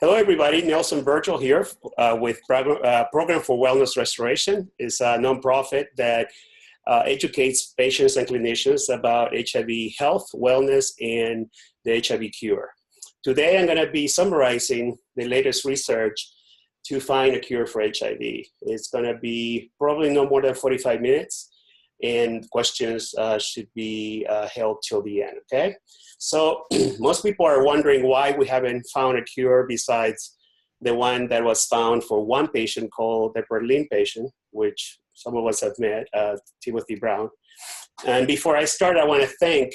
Hello, everybody. Nelson Vergel here with Program for Wellness Restoration. It's a nonprofit that educates patients and clinicians about HIV health, wellness, and the HIV cure. Today, I'm going to be summarizing the latest research to find a cure for HIV. It's going to be probably no more than 45 minutes, and questions should be held till the end, okay? So most people are wondering why we haven't found a cure besides the one that was found for one patient called the Berlin patient, which some of us have met, Timothy Brown. And before I start, I want to thank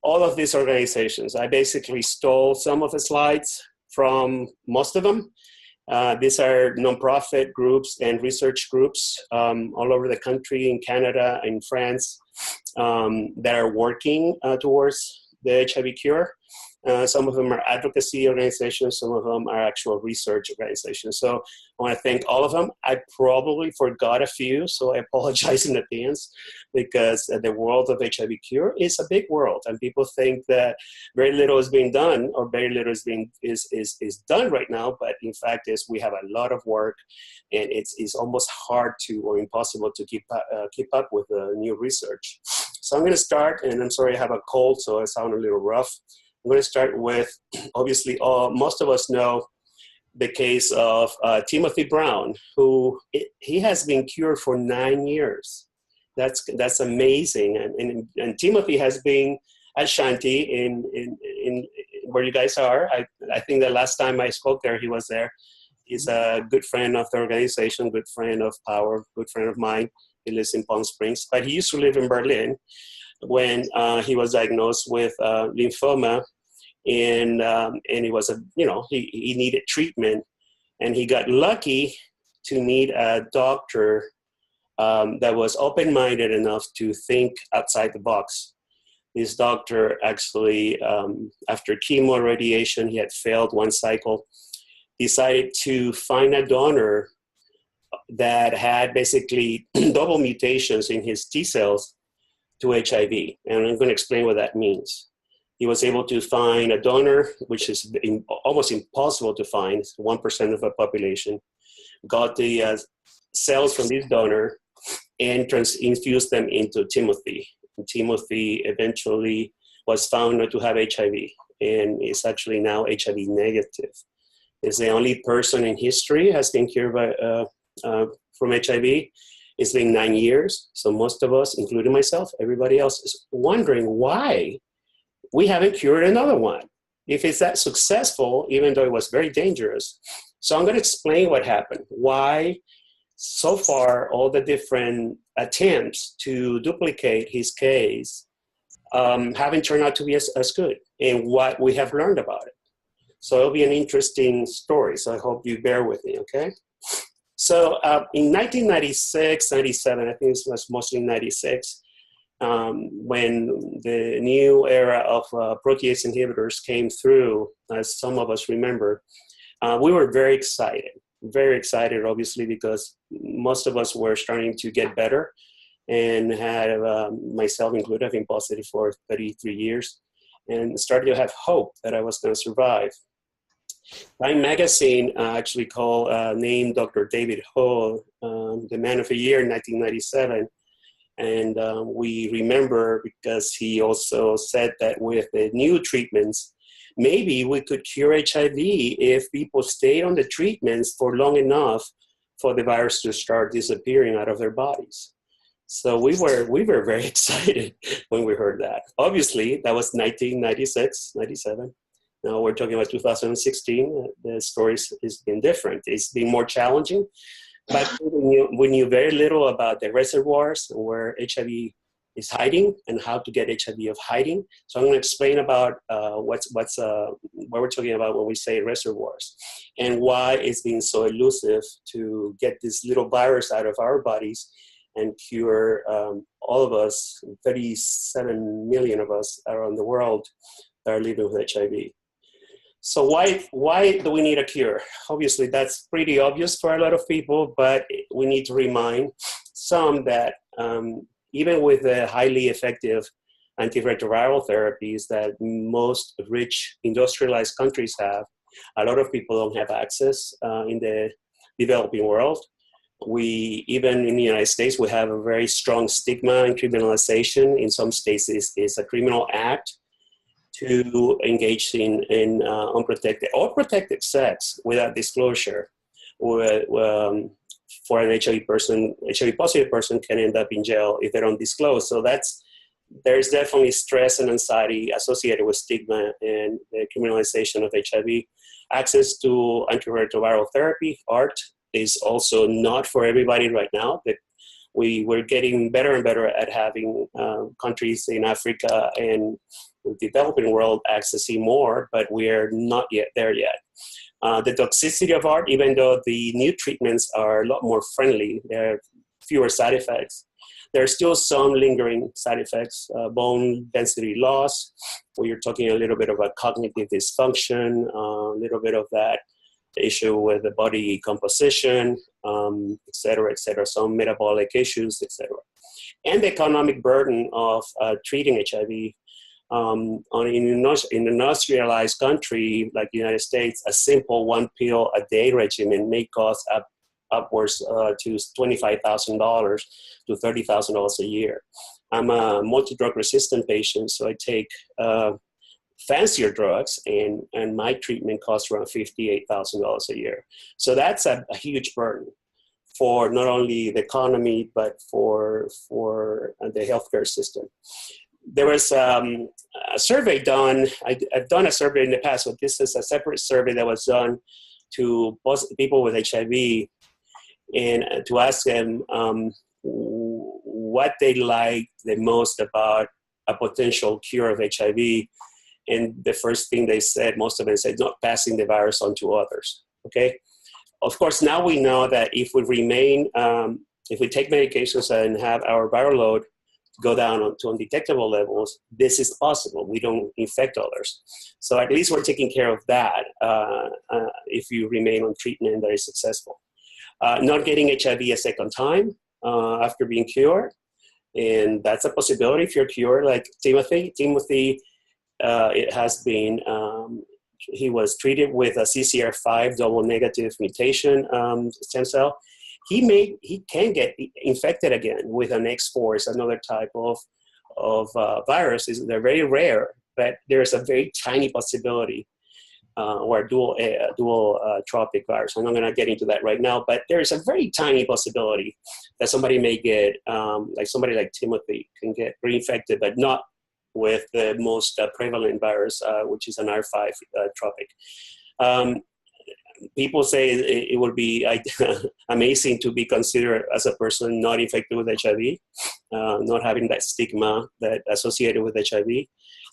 all of these organizations. I basically stole some of the slides from most of them. These are nonprofit groups and research groups all over the country, in Canada, in France, that are working towards the HIV cure. Some of them are advocacy organizations, some of them are actual research organizations. So I want to thank all of them. I probably forgot a few, so I apologize in advance, because the world of HIV cure is a big world, and people think that very little is being done, or very little is done right now, but in fact is we have a lot of work, and it's almost hard to, or impossible to keep up with the new research. So I'm going to start, and I'm sorry I have a cold, so I sound a little rough. I'm going to start with, obviously, most of us know the case of Timothy Brown, who he has been cured for 9 years. That's amazing. And Timothy has been at Shanti in where you guys are. I think the last time I spoke there, he was there. He's a good friend of the organization, good friend of Power, good friend of mine. He lives in Palm Springs, but he used to live in Berlin when he was diagnosed with lymphoma, and he was he needed treatment, and he got lucky to meet a doctor that was open-minded enough to think outside the box. This doctor actually, after chemo radiation, he had failed one cycle, decided to find a donor that had basically double mutations in his T cells to HIV. And I'm going to explain what that means. He was able to find a donor, which is almost impossible to find, 1% of the population, got the cells from this donor and infused them into Timothy. And Timothy eventually was found not to have HIV, and is actually now HIV negative. Is the only person in history has been cured from HIV. It's been 9 years, so most of us, including myself, everybody else, is wondering why we haven't cured another one, if it's that successful, even though it was very dangerous. So I'm going to explain what happened, why so far all the different attempts to duplicate his case haven't turned out to be as good, and what we have learned about it. So it'll be an interesting story, so I hope you bear with me, okay? So in 1996, 97, I think it was mostly 96, when the new era of protease inhibitors came through, as some of us remember, we were very excited, obviously, because most of us were starting to get better, and had, myself included, I've been positive for 33 years, and started to have hope that I was going to survive. Time magazine actually named Dr. David Ho the Man of the Year in 1997. And we remember because he also said that with the new treatments, maybe we could cure HIV if people stayed on the treatments for long enough for the virus to start disappearing out of their bodies. So we were very excited when we heard that. Obviously, that was 1996, 97. Now we're talking about 2016. The story has been different. It's been more challenging, but we knew very little about the reservoirs, where HIV is hiding, and how to get HIV of hiding. So I'm going to explain about what we're talking about when we say reservoirs, and why it's been so elusive to get this little virus out of our bodies and cure all of us, 37 million of us around the world that are living with HIV. So why do we need a cure? Obviously, that's pretty obvious for a lot of people, but we need to remind some that even with the highly effective antiretroviral therapies that most rich industrialized countries have, A lot of people don't have access in the developing world. Even in the United States, we have a very strong stigma and criminalization. In some states, it's a criminal act to engage in unprotected or protected sex without disclosure. For an HIV positive person can end up in jail if they don't disclose. So there's definitely stress and anxiety associated with stigma and the criminalization of HIV. Access to antiretroviral therapy, ART, is also not for everybody right now. But we're getting better and better at having countries in Africa and the developing world accessing more, but we're not yet there yet. The toxicity of ART, even though the new treatments are a lot more friendly, there are fewer side effects. There are still some lingering side effects, bone density loss, where you're talking a little bit of a cognitive dysfunction, a little bit of that issue with the body composition, et cetera, some metabolic issues, et cetera. And the economic burden of treating HIV. In an industrialized country like the United States, a simple 1 pill a day regimen may cost upwards to $25,000 to $30,000 a year. I'm a multi-drug resistant patient, so I take fancier drugs, and my treatment costs around $58,000 a year. So that's a huge burden for not only the economy, but for the healthcare system. There was a survey done. I've done a survey in the past, but this is a separate survey that was done to people with HIV, and to ask them what they like the most about a potential cure of HIV. And the first thing they said, most of them said, not passing the virus on to others. Okay. Of course, now we know that if we take medications and have our viral load go down to undetectable levels, this is possible. We don't infect others. So at least we're taking care of that if you remain on treatment that is successful. Not getting HIV a second time after being cured. And that's a possibility if you're cured, like Timothy. It has been, he was treated with a CCR5 double negative mutation stem cell. He can get infected again with an X4, it's another type of virus. They're very rare, but there's a very tiny possibility, or a dual tropic virus. I'm not going to get into that right now, but there is a very tiny possibility that somebody may get, like somebody like Timothy can get reinfected, but not with the most prevalent virus, which is an R5 tropic. People say it would be amazing to be considered as a person not infected with HIV, not having that stigma that associated with HIV,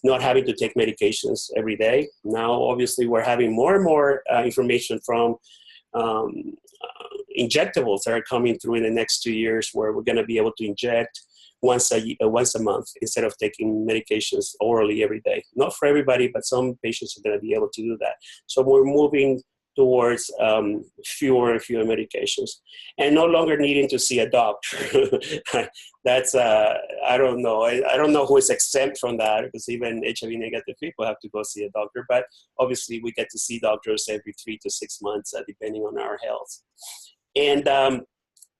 not having to take medications every day. Now, obviously, we're having more and more information from injectables that are coming through in the next 2 years, where we're going to be able to inject once a month instead of taking medications orally every day. Not for everybody, but some patients are going to be able to do that. So we're moving towards fewer and fewer medications, and no longer needing to see a doctor. That's I don't know. I don't know who is exempt from that, because even HIV negative people have to go see a doctor. But obviously, we get to see doctors every 3 to 6 months, depending on our health.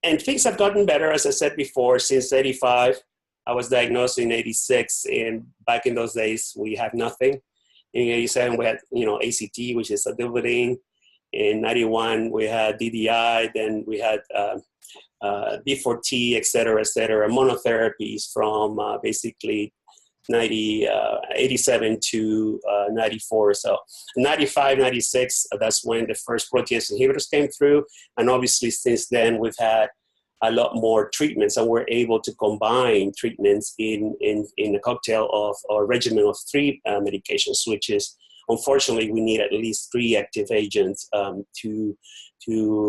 And things have gotten better, as I said before, since '85. I was diagnosed in '86, and back in those days, we had nothing. In '87, we had ACT, which is adilvidine. In '91, we had DDI, then we had B4T, et cetera, monotherapies from basically 87 to 94. So 95, 96, that's when the first protease inhibitors came through. And obviously, since then, we've had a lot more treatments, and we're able to combine treatments in a cocktail of or regimen of 3 medications, which is, unfortunately, we need at least 3 active agents to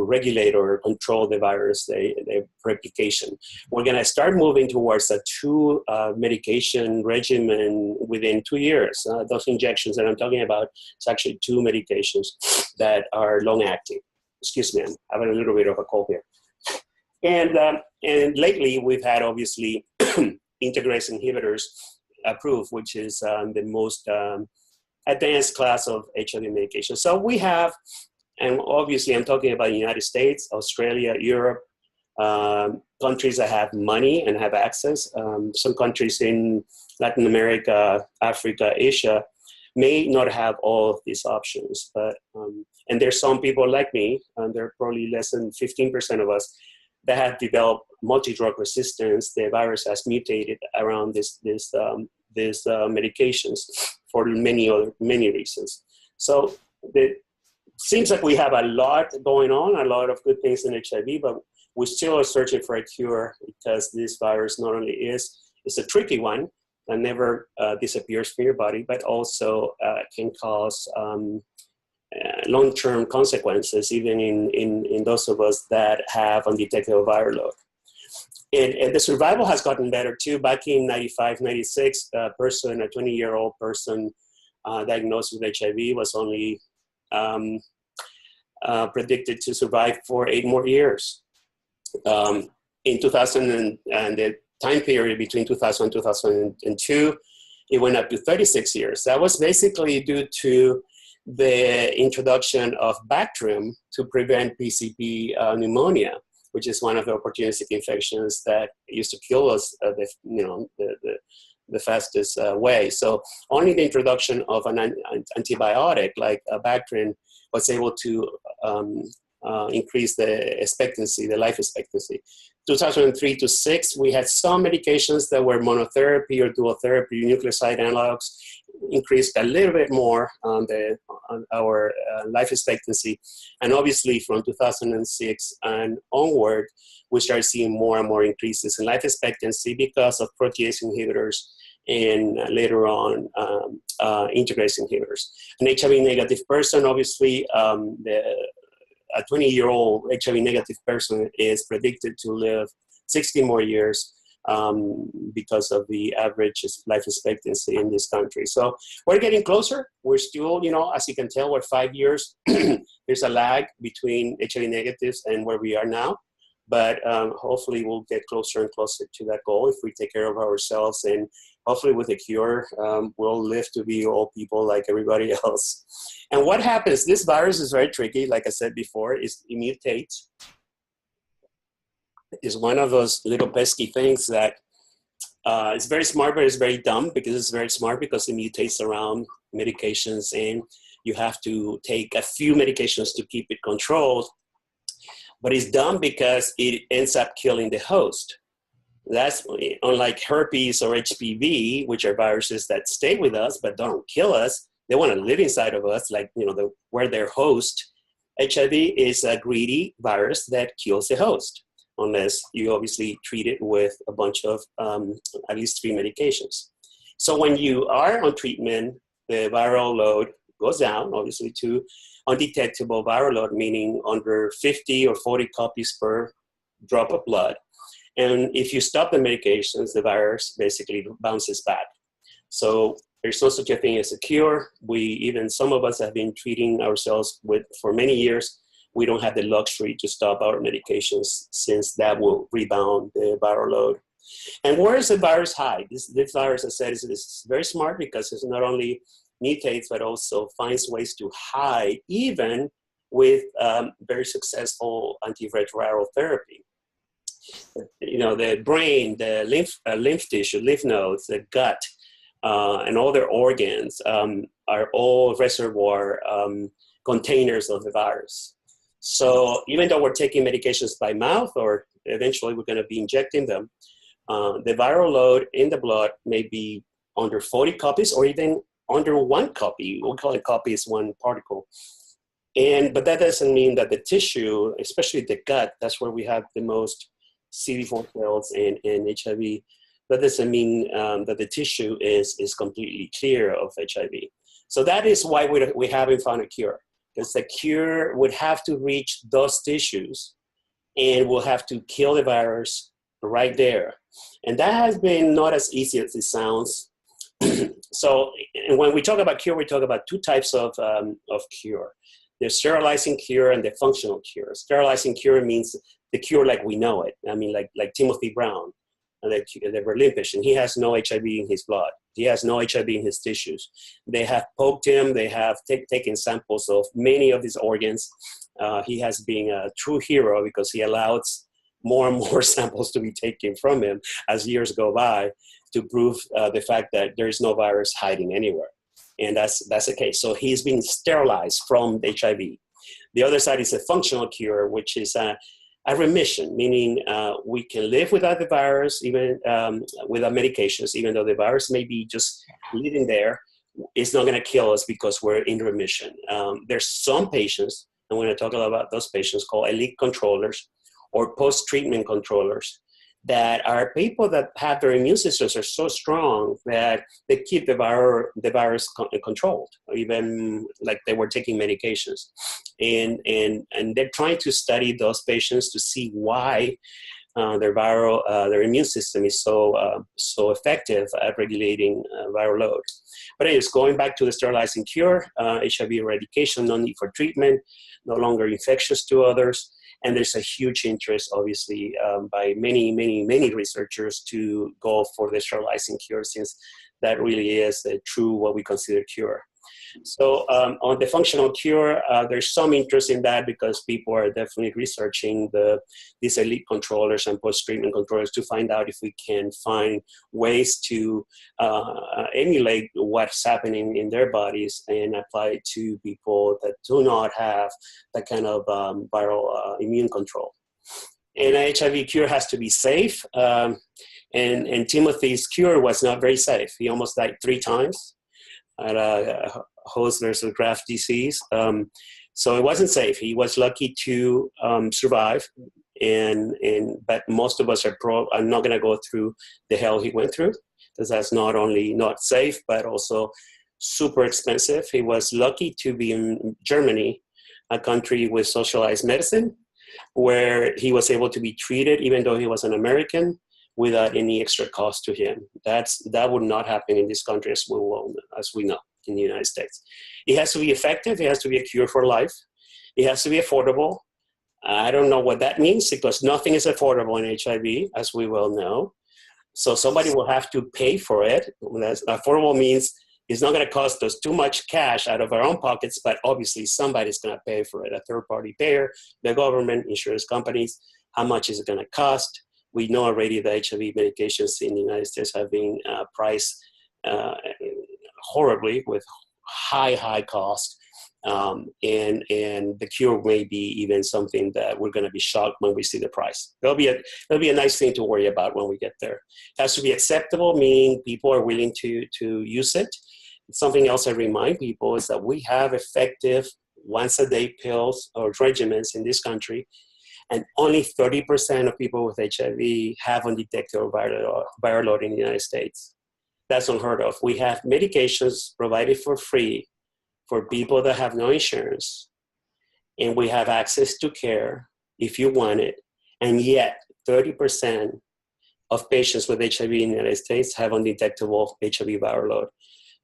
regulate or control the virus, the replication. We're going to start moving towards a 2 medication regimen within 2 years. Those injections that I'm talking about, it's actually 2 medications that are long-acting. Excuse me, I'm having a little bit of a cold here. And lately, we've had, obviously, integrase inhibitors approved, which is the most advanced class of HIV medication. So we have, and obviously I'm talking about the United States, Australia, Europe, countries that have money and have access. Some countries in Latin America, Africa, Asia may not have all of these options. But, and there's some people like me, and there are probably less than 15% of us, that have developed multi-drug resistance. The virus has mutated around these medications for many reasons. So it seems like we have a lot going on, a lot of good things in HIV, but we still are searching for a cure, because this virus not only is a tricky one and never disappears from your body, but also can cause long-term consequences, even in those of us that have undetectable viral load. And the survival has gotten better too. Back in 95, 96, a 20-year-old person diagnosed with HIV was only predicted to survive for 8 more years. In 2000 and the time period between 2000 and 2002, it went up to 36 years. That was basically due to the introduction of Bactrim to prevent PCP pneumonia, which is one of the opportunistic infections that used to kill us the fastest way. So only the introduction of an antibiotic like Bactrim was able to increase the expectancy, the life expectancy. 2003 to 6, we had some medications that were monotherapy or dual therapy, nucleoside analogs, increased a little bit more on our life expectancy. And obviously from 2006 and onward, we started seeing more and more increases in life expectancy because of protease inhibitors and later on integrase inhibitors. An HIV negative person, obviously, a 20-year-old HIV negative person is predicted to live 60 more years because of the average life expectancy in this country. So we're getting closer. We're still, as you can tell, we're 5 years. There's a lag between HIV negatives and where we are now. But hopefully we'll get closer and closer to that goal if we take care of ourselves. And hopefully with a cure, we'll live to be old people like everybody else. And what happens, this virus is very tricky, like I said before, it mutates. It's one of those little pesky things that it's very smart, but it's very dumb, because it's very smart because it mutates around medications and you have to take a few medications to keep it controlled. But it's dumb because it ends up killing the host. That's unlike herpes or HPV, which are viruses that stay with us but don't kill us. They want to live inside of us, like we're their host. HIV is a greedy virus that kills the host, unless you obviously treat it with a bunch of at least 3 medications. So when you are on treatment, the viral load goes down, obviously, to undetectable viral load, meaning under 50 or 40 copies per drop of blood. And if you stop the medications, the virus basically bounces back. So there's no such a thing as a cure. Some of us have been treating ourselves for many years. We don't have the luxury to stop our medications, since that will rebound the viral load. And where does the virus hide? This virus, as I said, is very smart, because it's not only mutates, but also finds ways to hide, even with very successful antiretroviral therapy. The brain, the lymph tissue, lymph nodes, the gut, and all their organs are all reservoir containers of the virus. So even though we're taking medications by mouth, or eventually we're going to be injecting them, the viral load in the blood may be under 40 copies or even under 1 copy. We call it copy is 1 particle. But that doesn't mean that the tissue, especially the gut, that's where we have the most CD4 cells and HIV. That doesn't mean that the tissue is completely clear of HIV. So that is why we haven't found a cure, because the cure would have to reach those tissues and we'll have to kill the virus right there. And that has been not as easy as it sounds. So when we talk about cure, we talk about 2 types of cure. The sterilizing cure and the functional cure. Sterilizing cure means the cure like we know it. I mean, like Timothy Brown. the Berlin patient, he has no HIV in his blood. He has no HIV in his tissues. They have poked him. They have taken samples of many of his organs. He has been a true hero because he allows more and more samples to be taken from him as years go by to prove the fact that there is no virus hiding anywhere. And that's the case. So he's been sterilized from HIV. The other side is a functional cure, which is a remission, meaning we can live without the virus, even without medications, even though the virus may be just living there. It's not going to kill us because we're in remission. There's some patients, and we're going to talk a lot about those patients, called elite controllers or post-treatment controllers, that are people that have their immune systems are so strong that they keep the virus controlled, even like they were taking medications. And they're trying to study those patients to see why their immune system is so effective at regulating viral load. But anyways, going back to the sterilizing cure, HIV eradication, no need for treatment, no longer infectious to others. And there's a huge interest, obviously, by many researchers to go for the sterilizing cure, since that really is a true, what we consider, cure. So on the functional cure, there's some interest in that because people are definitely researching these elite controllers and post-treatment controllers to find out if we can find ways to emulate what's happening in their bodies and apply it to people that do not have that kind of viral immune control. And HIV cure has to be safe. And Timothy's cure was not very safe. He almost died 3 times at a host versus graft disease. So it wasn't safe. He was lucky to survive, but most of us are not going to go through the hell he went through, because that's not only not safe, but also super expensive. He was lucky to be in Germany, a country with socialized medicine, where he was able to be treated, even though he was an American, without any extra cost to him. That would not happen in this country, as we know, in the United States. It has to be effective. It has to be a cure for life. It has to be affordable. I don't know what that means, because nothing is affordable in HIV, as we well know. So somebody will have to pay for it. That's, affordable means it's not going to cost us too much cash out of our own pockets, but obviously somebody's going to pay for it, a third-party payer, the government, insurance companies. How much is it going to cost? We know already that HIV medications in the United States have been priced horribly with high cost. And the cure may be even something that we're going to be shocked when we see the price. It'll be a nice thing to worry about when we get there. It has to be acceptable, meaning people are willing to use it. Something else I remind people is that we have effective once-a-day pills or regimens in this country, and only 30% of people with HIV have undetected viral load in the United States. That's unheard of. We have medications provided for free for people that have no insurance, and we have access to care if you want it, and yet 30% of patients with HIV in the United States have undetectable HIV viral load.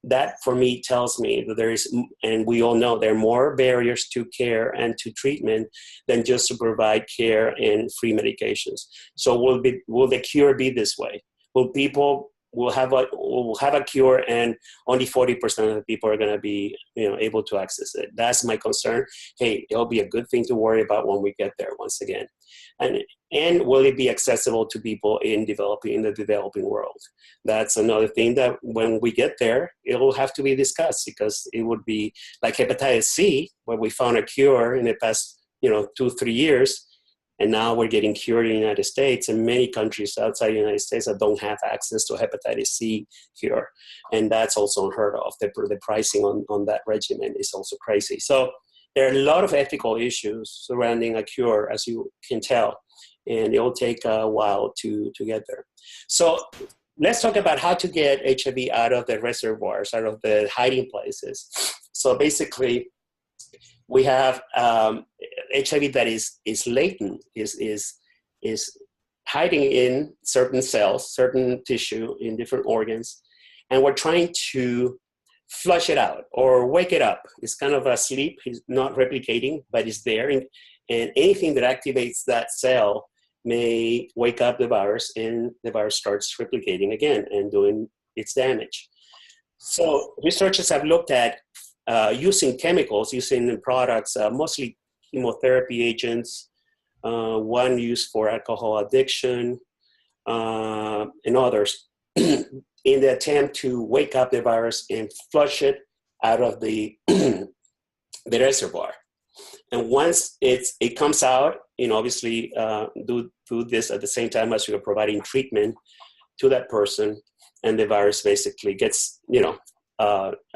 That, for me, tells me that there is, and we all know there are more barriers to care and to treatment than just to provide care and free medications. So will the cure be this way? Will people will have a cure, and only 40% of the people are going to be able to access it? That's my concern. Hey, it'll be a good thing to worry about when we get there once again. And will it be accessible to people in the developing world? That's another thing that when we get there, it will have to be discussed, because it would be like hepatitis C, where we found a cure in the past 2-3 years. And now we're getting cured in the United States, and many countries outside the United States that don't have access to hepatitis C cure. And that's also unheard of. The pricing on that regimen is also crazy. So there are a lot of ethical issues surrounding a cure, as you can tell, and it will take a while to get there. So let's talk about how to get HIV out of the reservoirs, out of the hiding places. So basically, we have HIV that is latent, is hiding in certain cells, certain tissue in different organs, and we're trying to flush it out or wake it up. It's kind of asleep. It's not replicating, but it's there, and anything that activates that cell may wake up the virus, and the virus starts replicating again and doing its damage. So researchers have looked at using chemicals, using products, mostly chemotherapy agents, one used for alcohol addiction, and others, in the attempt to wake up the virus and flush it out of the, the reservoir. And once it comes out, obviously do this at the same time as you're providing treatment to that person, and the virus basically gets,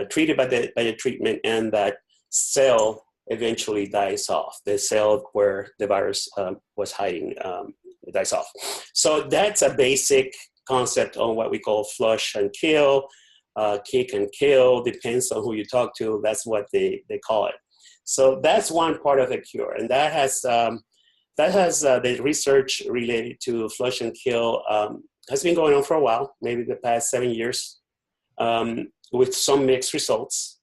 treated by the treatment, and that cell eventually dies off. The cell where the virus was hiding dies off. So that's a basic concept on what we call flush and kill, kick and kill, depends on who you talk to. That's what they call it. So that's one part of the cure, and that has the research related to flush and kill has been going on for a while, maybe the past 7 years, with some mixed results.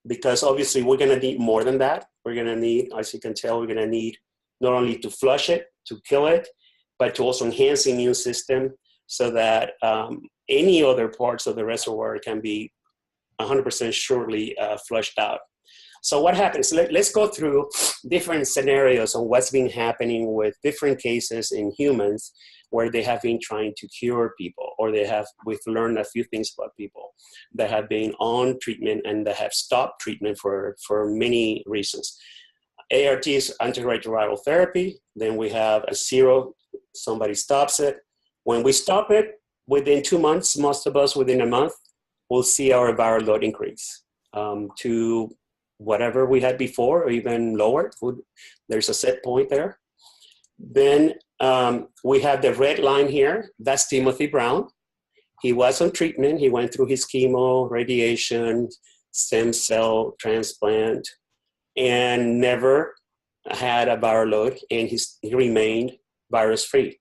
Because obviously we're going to need more than that. We're going to need, as you can tell, we're going to need not only to flush it, to kill it, but to also enhance the immune system so that any other parts of the reservoir can be 100% surely flushed out. So what happens? Let's go through different scenarios on what's been happening with different cases in humans where they have been trying to cure people, or we've learned a few things about people that have been on treatment and that have stopped treatment for many reasons. ART is antiretroviral therapy. Then we have a zero, somebody stops it. When we stop it, within 2 months, most of us within a month, we'll see our viral load increase to whatever we had before, or even lower. There's a set point there. Then we have the red line here. That's Timothy Brown. He was on treatment. He went through his chemo, radiation, stem cell transplant, and never had a viral load, and he remained virus-free.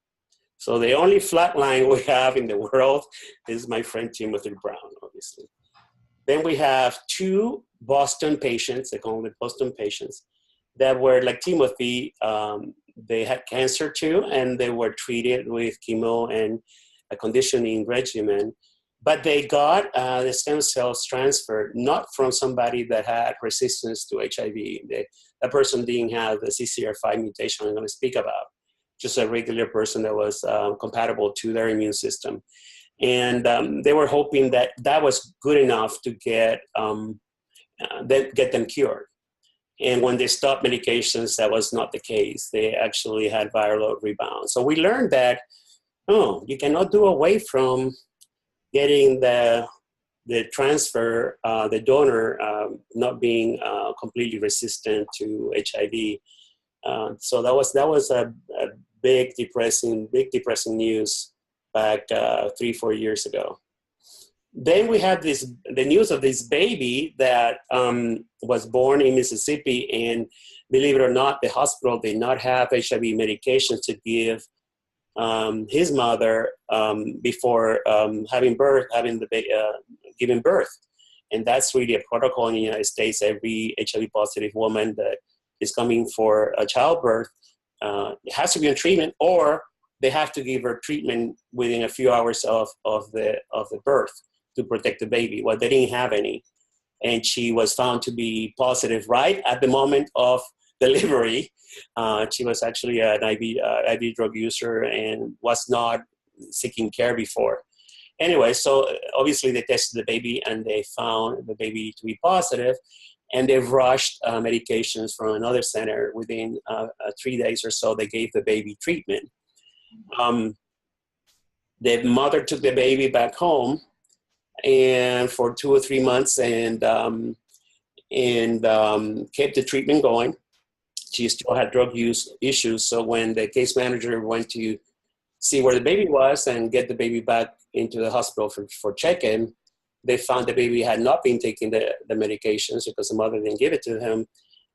So the only flat line we have in the world is my friend Timothy Brown, obviously. Then we have 2 Boston patients, they call them Boston patients, that were like Timothy. They had cancer too, and they were treated with chemo and a conditioning regimen. But they got the stem cells transferred not from somebody that had resistance to HIV. That person didn't have the CCR5 mutation I'm going to speak about, just a regular person that was compatible to their immune system. And they were hoping that that was good enough to get them cured. And when they stopped medications, that was not the case. They actually had viral load rebound. So we learned that, you cannot do away from getting the transfer, the donor not being completely resistant to HIV. So that was a big depressing news back 3-4 years ago. Then we had the news of this baby that was born in Mississippi, and believe it or not, the hospital did not have HIV medication to give his mother before giving birth. And that's really a protocol in the United States. Every HIV positive woman that is coming for a childbirth has to be on treatment, or they have to give her treatment within a few hours of the birth to protect the baby. Well, they didn't have any. And she was found to be positive right at the moment of delivery. She was actually an IV drug user and was not seeking care before. Anyway, so obviously they tested the baby and they found the baby to be positive, and they rushed medications from another center. Within 3 days or so, they gave the baby treatment. The mother took the baby back home and for 2 or 3 months and kept the treatment going. She still had drug use issues. So when the case manager went to see where the baby was and get the baby back into the hospital for check-in, they found the baby had not been taking the medications because the mother didn't give it to him,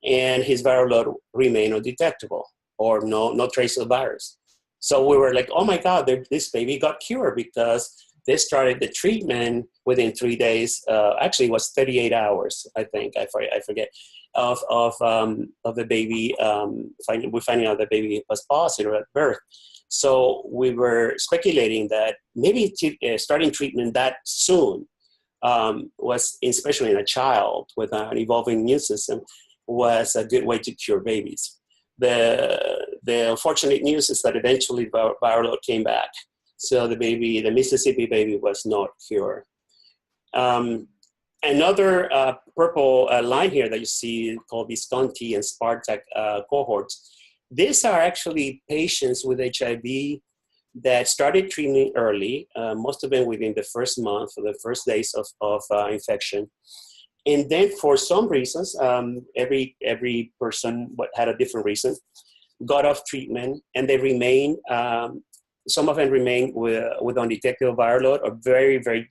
and his viral load remained undetectable, or no trace of the virus. So we were like, oh my God, this baby got cured because they started the treatment within 3 days. Actually, it was 38 hours, I think. I forget. of the baby, we're finding out the baby was positive at birth. So we were speculating that maybe starting treatment that soon was, especially in a child with an evolving immune system, was a good way to cure babies. The unfortunate news is that eventually viral load came back. So the Mississippi baby was not cured. Another purple line here that you see called Visconti and Spartak cohorts. These are actually patients with HIV that started treatment early, most of them within the first month or the first days of infection. And then for some reasons, every person had a different reason, got off treatment, and they remain, some of them remain with undetectable viral load or very, very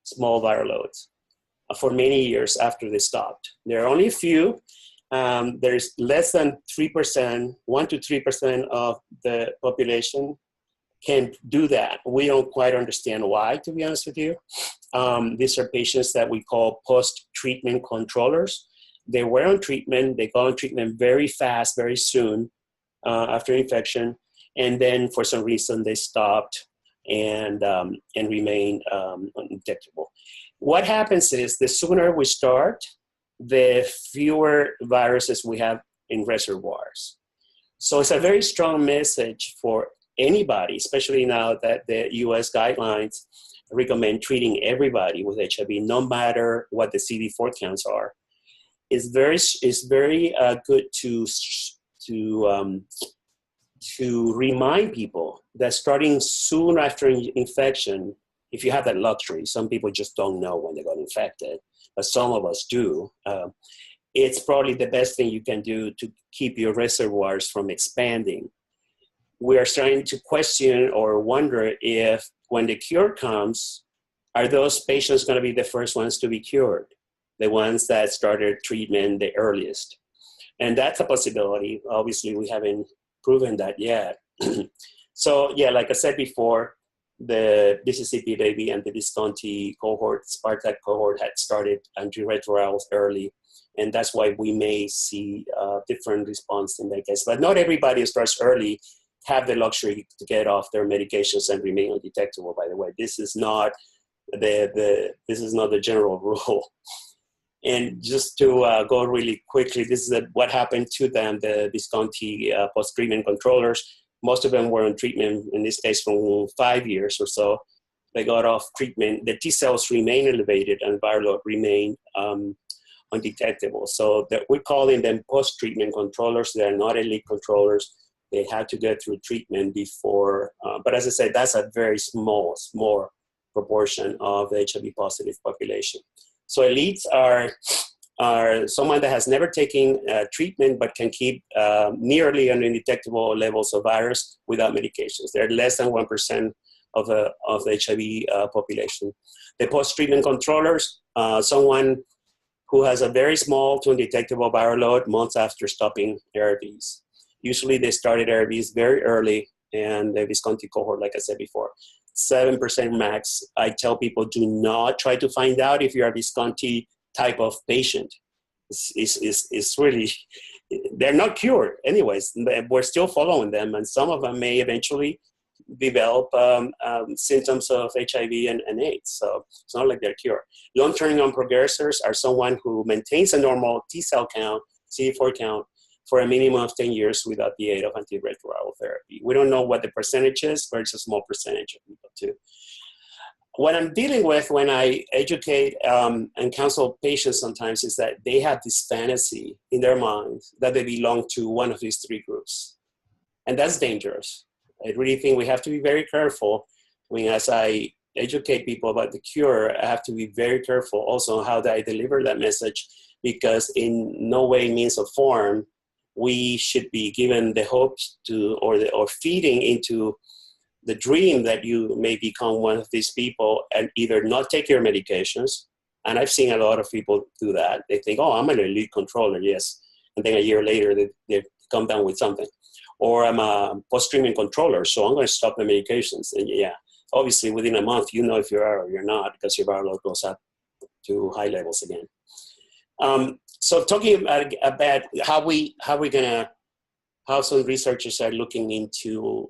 small viral loads for many years after they stopped. There are only a few. There's less than 3%, 1 to 3% of the population can do that. We don't quite understand why, to be honest with you. These are patients that we call post-treatment controllers. They were on treatment, they got on treatment very fast, very soon after infection, and then for some reason they stopped and remained undetectable. What happens is the sooner we start, the fewer viruses we have in reservoirs. So it's a very strong message for anybody, especially now that the US guidelines recommend treating everybody with HIV, no matter what the CD4 counts are. It's very good to remind people that starting soon after infection, if you have that luxury, some people just don't know when they got infected, but some of us do. It's probably the best thing you can do to keep your reservoirs from expanding. We are starting to question or wonder if when the cure comes, are those patients going to be the first ones to be cured? The ones that started treatment the earliest? And that's a possibility. Obviously, we haven't proven that yet. So yeah, like I said before, the Mississippi baby and the Visconti cohort, Spartak cohort had started antiretrovirals early. And that's why we may see a different response in that case. But not everybody who starts early have the luxury to get off their medications and remain undetectable, by the way. This is not the general rule. And just to go really quickly, this is what happened to them, the Visconti post-treatment controllers. Most of them were on treatment, in this case, for 5 years or so. They got off treatment. The T cells remain elevated and viral load remained undetectable. So we're calling them post-treatment controllers. They're not elite controllers. They had to get through treatment before. But as I said, that's a very small proportion of the HIV positive population. So elites are someone that has never taken treatment but can keep nearly undetectable levels of virus without medications. They're less than 1% of the HIV population. The post-treatment controllers, someone who has a very small to undetectable viral load months after stopping ARVs. Usually they started ARVs very early, and the Visconti cohort, like I said before, 7% max. I tell people, do not try to find out if you're a Visconti type of patient. It's really, they're not cured anyways. We're still following them, and some of them may eventually develop symptoms of HIV and AIDS. So it's not like they're cured. Long-term non-progressors are someone who maintains a normal T cell count, CD4 count, for a minimum of 10 years without the aid of antiretroviral therapy. We don't know what the percentage is, but it's a small percentage of people too. What I'm dealing with when I educate and counsel patients sometimes is that they have this fantasy in their minds that they belong to one of these three groups. And that's dangerous. I really think we have to be very careful. I mean, as I educate people about the cure, I have to be very careful also on how I deliver that message, because in no way, means, or form, we should be given the hope to, or feeding into the dream that you may become one of these people and either not take your medications. And I've seen a lot of people do that. They think, oh, I'm an elite controller, yes. And then a year later, they come down with something. Or I'm a post-treatment controller, so I'm going to stop the medications. And yeah, obviously within a month, you know if you are or you're not, because your viral load goes up to high levels again. So talking about how some researchers are looking into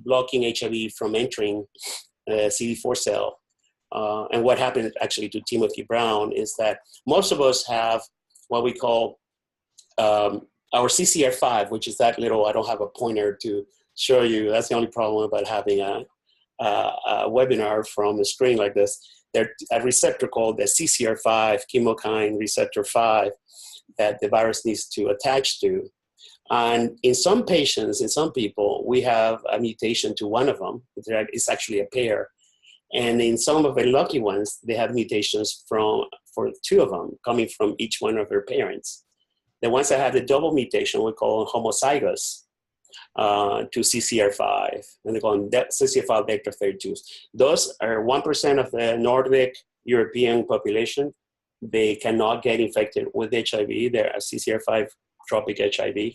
blocking HIV from entering CD4 cell. And what happened actually to Timothy Brown is that most of us have what we call our CCR5, which is that little, I don't have a pointer to show you. That's the only problem about having a webinar from a screen like this. There's a receptor called the CCR5, chemokine receptor 5, that the virus needs to attach to. And in some patients, in some people, we have a mutation to one of them. It's actually a pair. And in some of the lucky ones, they have mutations for two of them, coming from each one of their parents. The ones that have the double mutation, we call homozygous to CCR5, and they call them CCR5 vector 32s. Those are 1% of the Nordic European population. They cannot get infected with HIV. They're a CCR5 tropic HIV.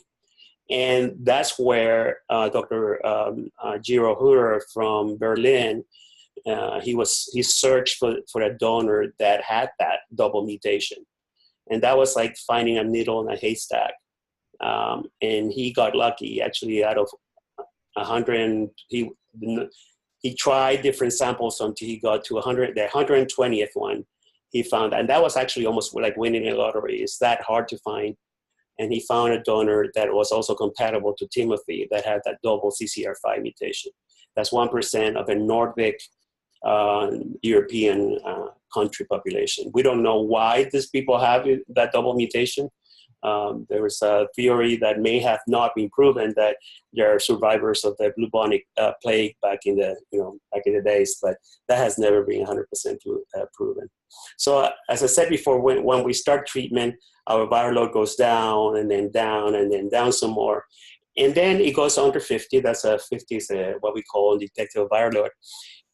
And that's where Dr. Gero Hutter from Berlin, he searched for a donor that had that double mutation. And that was like finding a needle in a haystack. And he got lucky. Actually, out of 100, he tried different samples until he got to 100, the 120th one he found. And that was actually almost like winning a lottery. It's that hard to find. And he found a donor that was also compatible to Timothy that had that double CCR5 mutation. That's 1% of a Nordic European country population. We don't know why these people have that double mutation. There was a theory that may have not been proven that there are survivors of the bubonic plague back in the days, but that has never been 100% proven. So as I said before, when we start treatment, our viral load goes down and then down and then down some more. And then it goes under 50. That's 50 is what we call undetectable viral load.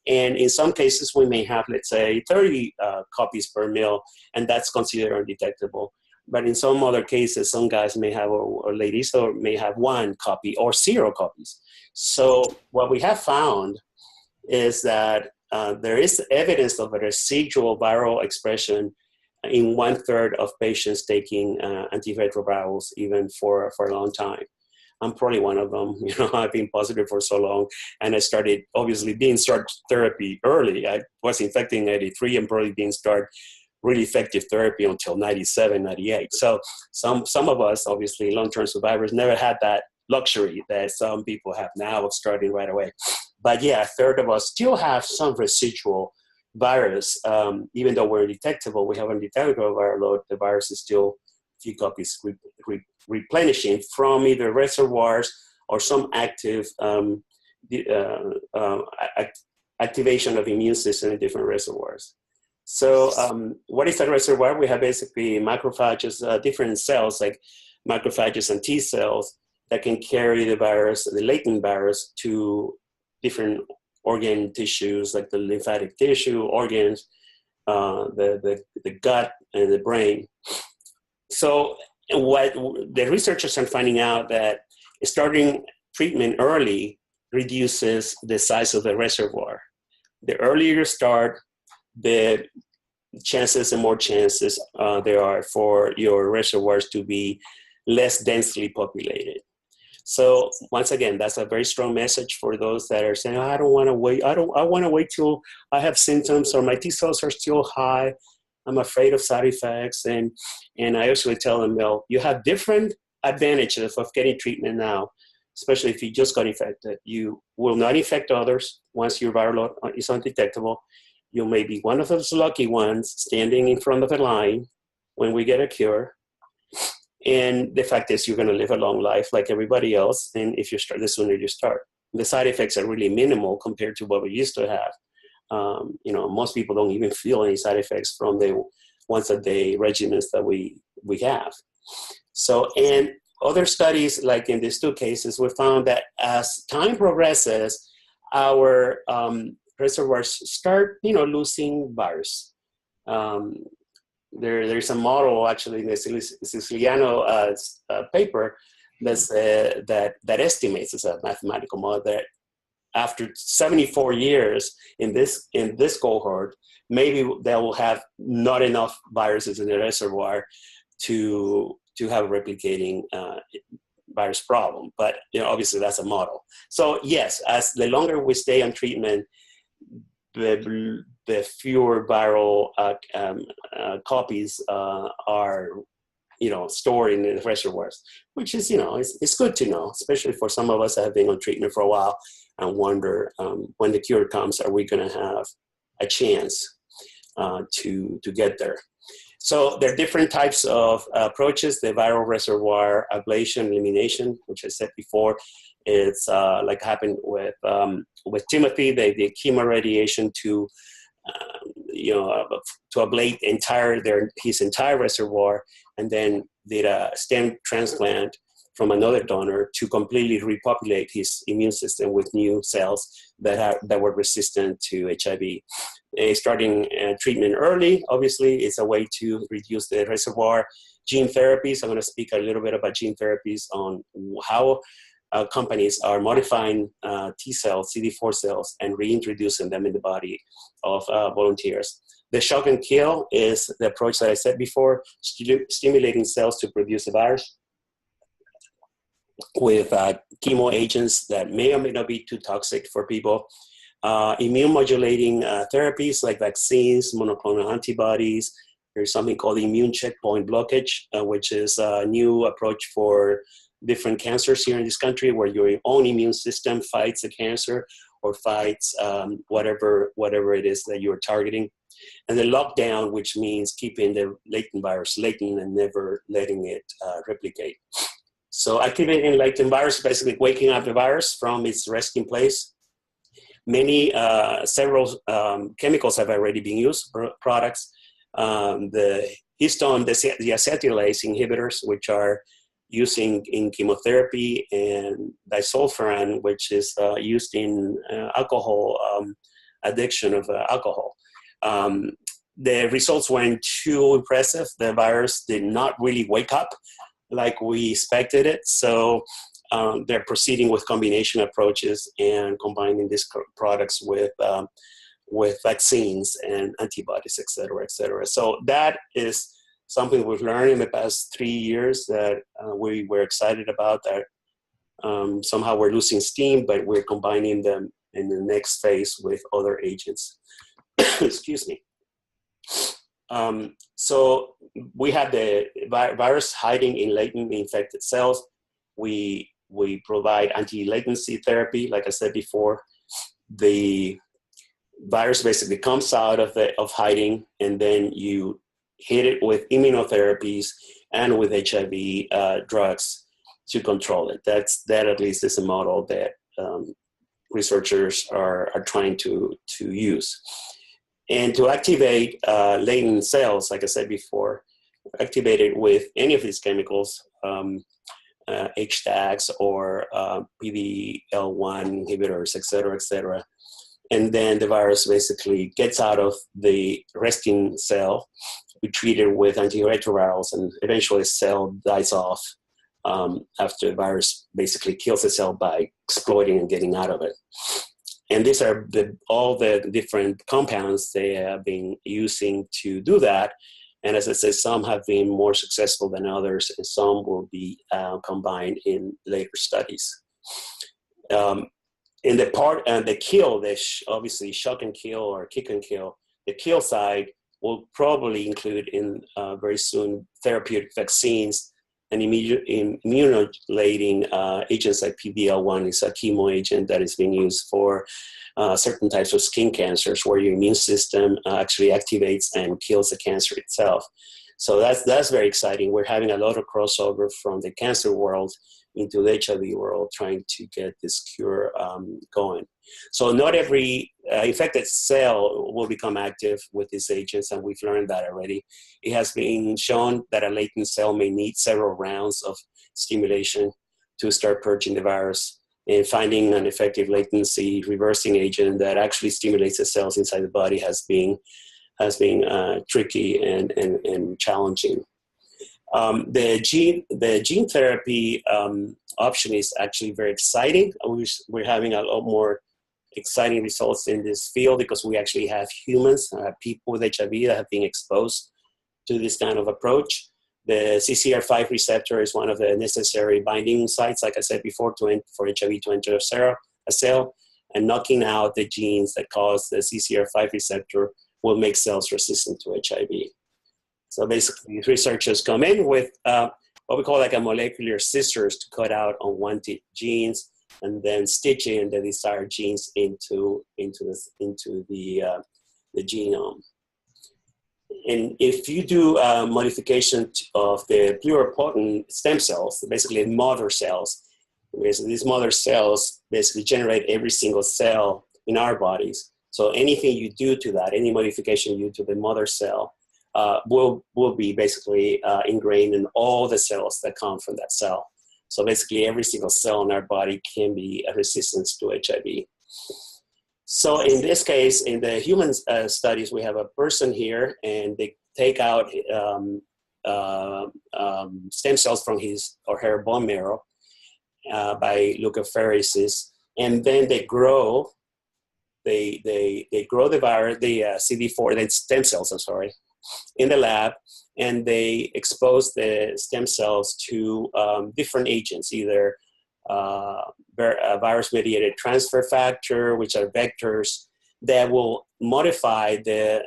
And in some cases, we may have, let's say, 30 copies per mil, and that's considered undetectable. But in some other cases, some guys may have, or ladies, or may have 1 copy or 0 copies. So what we have found is that there is evidence of a residual viral expression in 1/3 of patients taking antiretrovirals, even for a long time. I'm probably one of them. I've been positive for so long, and I started obviously being start therapy early. I was infected in 83 and probably didn't start really effective therapy until 97, 98. So some of us, obviously long-term survivors, never had that luxury that some people have now of starting right away. But yeah, 1/3 of us still have some residual virus. Even though we're detectable, we have undetectable viral load, the virus is still a few copies replenishing from either reservoirs or some active activation of immune system in different reservoirs. So what is a reservoir? We have basically macrophages, different cells like macrophages and T cells that can carry the virus, the latent virus, to different organ tissues like the lymphatic tissue, organs, the gut, and the brain. So what the researchers are finding out that starting treatment early reduces the size of the reservoir. The earlier you start, the chances and more chances there are for your reservoirs to be less densely populated. So once again, that's a very strong message for those that are saying, I don't want to wait. I want to wait till I have symptoms or my T cells are still high. I'm afraid of side effects. And I usually tell them, well, you have different advantages of getting treatment now, especially if you just got infected. You will not infect others once your viral load is undetectable. You may be one of those lucky ones standing in front of a line when we get a cure. And the fact is you're going to live a long life like everybody else. And if you start, the sooner you start. The side effects are really minimal compared to what we used to have. Most people don't even feel any side effects from the once-a-day regimens that we have. So, and other studies, like in these 2 cases, we found that as time progresses, our reservoirs start, losing virus. There's a model actually in the Siciliano paper that estimates, it's a mathematical model, that after 74 years in this cohort, maybe they will have not enough viruses in the reservoir to have a replicating virus problem. But obviously that's a model. So yes, as the longer we stay on treatment, the fewer viral copies are stored in the reservoirs, which is it's good to know, especially for some of us that have been on treatment for a while and wonder when the cure comes, are we going to have a chance to get there? So there are different types of approaches. The viral reservoir ablation elimination, which I said before, it's like happened with Timothy. They did chemoradiation to ablate his entire reservoir, and then did a stem transplant from another donor to completely repopulate his immune system with new cells that were resistant to HIV. Starting treatment early, obviously, is a way to reduce the reservoir. Gene therapies, I'm going to speak a little bit about gene therapies on how companies are modifying T cells, CD4 cells, and reintroducing them in the body of volunteers. The shock and kill is the approach that I said before, stimulating cells to produce a virus with chemo agents that may or may not be too toxic for people. Immune modulating therapies like vaccines, monoclonal antibodies. There's something called immune checkpoint blockage, which is a new approach for different cancers here in this country, where your own immune system fights the cancer or fights whatever it is that you're targeting. And the lockdown, which means keeping the latent virus latent and never letting it replicate. So activating latent virus, basically waking up the virus from its resting place. Several chemicals have already been used, products. The histone, the acetylase inhibitors, which are using in chemotherapy, and disulfiram, which is used in alcohol addiction of alcohol. The results weren't too impressive. The virus did not really wake up like we expected it. So they're proceeding with combination approaches and combining these products with vaccines and antibodies, et cetera, et cetera. So that is something we've learned in the past 3 years that we were excited about, that somehow we're losing steam, but we're combining them in the next phase with other agents. Excuse me. So we have the virus hiding in latent infected cells. We provide anti-latency therapy. Like I said before, the virus basically comes out of hiding, and then you hit it with immunotherapies and with HIV drugs to control it. That at least is a model that researchers are trying to use. And to activate latent cells, like I said before, activate it with any of these chemicals, HDACs or PD-L1 inhibitors, et cetera, and then the virus basically gets out of the resting cell. We treat it with antiretrovirals, and eventually the cell dies off after the virus basically kills the cell by exploiting and getting out of it. And these are all the different compounds they have been using to do that. And as I said, some have been more successful than others, and some will be combined in later studies. In the part and the kill, obviously shock and kill or kick and kill, the kill side will probably include in very soon therapeutic vaccines and immunolating agents like PD-L1 is a chemo agent that is being used for certain types of skin cancers where your immune system actually activates and kills the cancer itself. So that's very exciting. We're having a lot of crossover from the cancer world into the HIV world, trying to get this cure going. So not every infected cell will become active with these agents, and we've learned that already. It has been shown that a latent cell may need several rounds of stimulation to start purging the virus, and finding an effective latency reversing agent that actually stimulates the cells inside the body has been tricky and challenging. The gene therapy option is actually very exciting. We're having a lot more exciting results in this field because we actually have humans, people with HIV that have been exposed to this kind of approach. The CCR5 receptor is one of the necessary binding sites, like I said before, for HIV to enter a cell, and knocking out the genes that cause the CCR5 receptor will make cells resistant to HIV. So basically, researchers come in with what we call like a molecular scissors to cut out unwanted genes, and then stitch in the desired genes into the genome. And if you do modification of the pluripotent stem cells, basically mother cells, these mother cells basically generate every single cell in our bodies. So anything you do to that, any modification you do to the mother cell, will be basically ingrained in all the cells that come from that cell. So basically every single cell in our body can be a resistance to HIV. So in this case, in the human studies, we have a person here, and they take out stem cells from his or her bone marrow by leukapheresis, and then they grow. They grow the virus, the CD4, the stem cells, I'm sorry, in the lab, and they expose the stem cells to different agents, either virus-mediated transfer factor, which are vectors that will modify a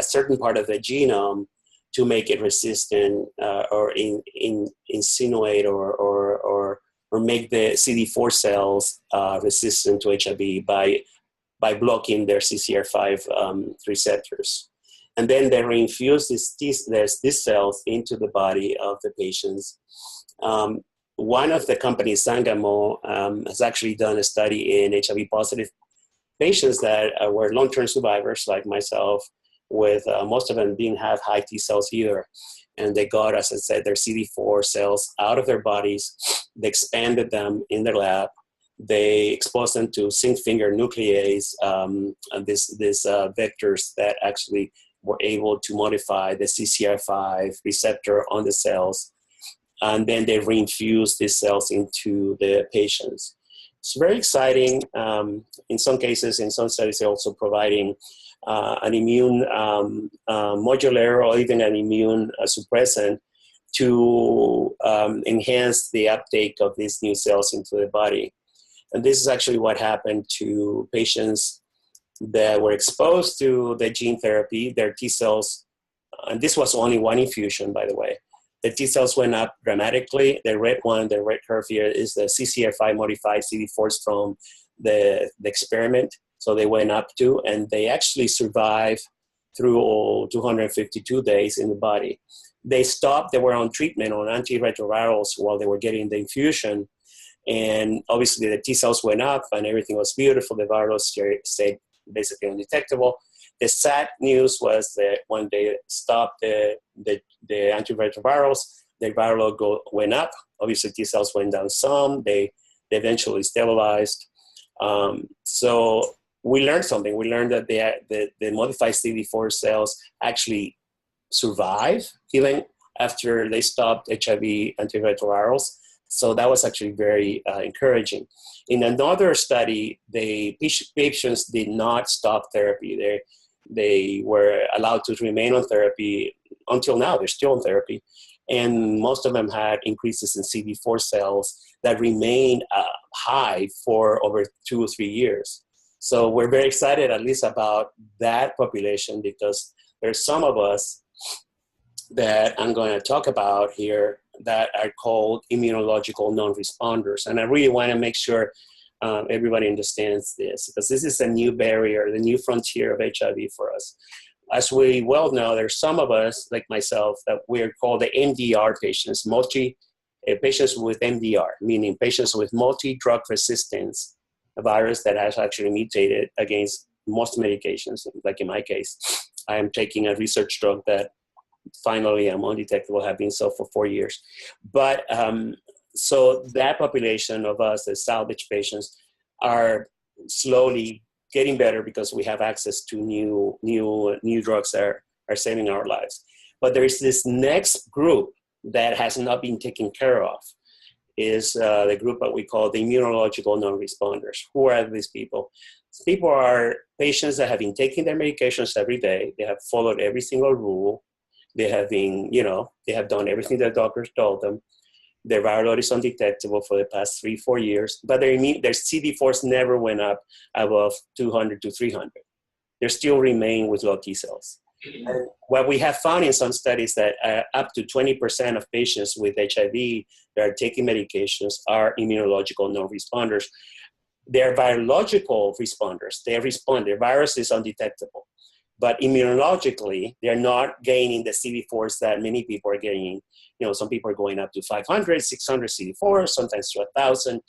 certain part of the genome to make it resistant or insinuate or make the CD4 cells resistant to HIV by blocking their CCR5 receptors. And then they reinfuse these cells into the body of the patients. One of the companies, Sangamo, has actually done a study in HIV positive patients that were long-term survivors like myself, with most of them didn't have high T cells either. And they got, as I said, their CD4 cells out of their bodies. They expanded them in their lab. They exposed them to zinc finger nuclease, these vectors that actually were able to modify the CCR5 receptor on the cells. And then they reinfused these cells into the patients. It's very exciting. In some cases, in some studies, they're also providing an immune modulator or even an immune suppressant to enhance the uptake of these new cells into the body. And this is actually what happened to patients that were exposed to the gene therapy. Their T cells, and this was only one infusion, by the way, the T cells went up dramatically. The red one, the red curve here, is the CCR5 modified CD4s from the experiment. So they went up to, and they actually survived through 252 days in the body. They stopped, they were on treatment on antiretrovirals while they were getting the infusion. And obviously the T cells went up and everything was beautiful. The virus stayed basically undetectable. The sad news was that when they stopped the antiretrovirals, the viral load went up. Obviously T cells went down some. They eventually stabilized. So we learned something. We learned that the modified CD4 cells actually survive even after they stopped HIV antiretrovirals. So that was actually very encouraging. In another study, the patients did not stop therapy. They were allowed to remain on therapy until now. They're still on therapy. And most of them had increases in CD4 cells that remained high for over 2 or 3 years. So we're very excited at least about that population, because there's some of us that I'm going to talk about here that are called immunological non-responders. And I really want to make sure everybody understands this, because this is a new barrier, the new frontier of HIV for us. As we well know, there's some of us, like myself, that we're called the MDR patients, patients with MDR, meaning patients with multi-drug resistance, a virus that has actually mutated against most medications. Like in my case, I am taking a research drug that finally I'm undetectable, have been so for 4 years. But so that population of us, the salvage patients, are slowly getting better because we have access to new drugs that are saving our lives. But there is this next group that has not been taken care of, is the group that we call the immunological non-responders. Who are these people? These people are patients that have been taking their medications every day. They have followed every single rule. They have been, you know, they have done everything the doctors told them. Their viral load is undetectable for the past 3-4 years, but their CD4s never went up above 200 to 300. They still remain with low T cells. And what we have found in some studies that up to 20% of patients with HIV that are taking medications are immunological non-responders. They're virological responders. They respond. Their virus is undetectable. But immunologically, they're not gaining the CD4s that many people are getting. You know, some people are going up to 500, 600 CD4, sometimes to 1,000.